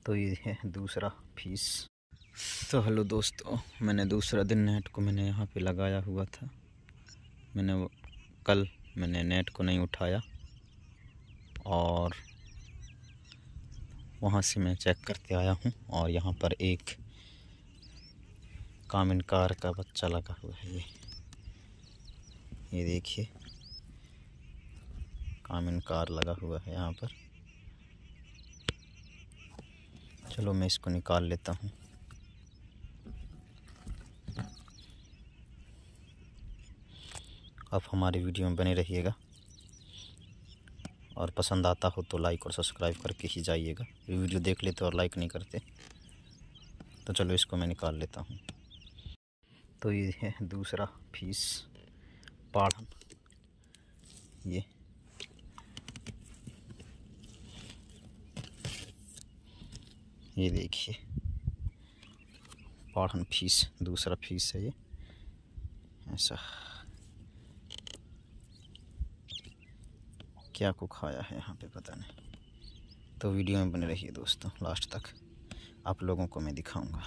तो ये है दूसरा फीस। तो हेलो दोस्तों, मैंने दूसरा दिन नेट को मैंने यहाँ पे लगाया हुआ था। कल मैंने नेट को नहीं उठाया और वहाँ से मैं चेक करते आया हूँ और यहाँ पर एक कामिन कार का बच्चा लगा हुआ है। ये देखिए, कामिन कार लगा हुआ है यहाँ पर। चलो मैं इसको निकाल लेता हूँ। आप हमारी वीडियो में बने रहिएगा और पसंद आता हो तो लाइक और सब्सक्राइब करके ही जाइएगा। वीडियो देख लेते और लाइक नहीं करते। तो चलो इसको मैं निकाल लेता हूँ। तो ये है दूसरा फीस पाढ़न। ये देखिए, पाढ़न फीस, दूसरा फीस है ये। ऐसा क्या को खाया है यहाँ पे पता नहीं। तो वीडियो में बने रहिए दोस्तों, लास्ट तक आप लोगों को मैं दिखाऊंगा।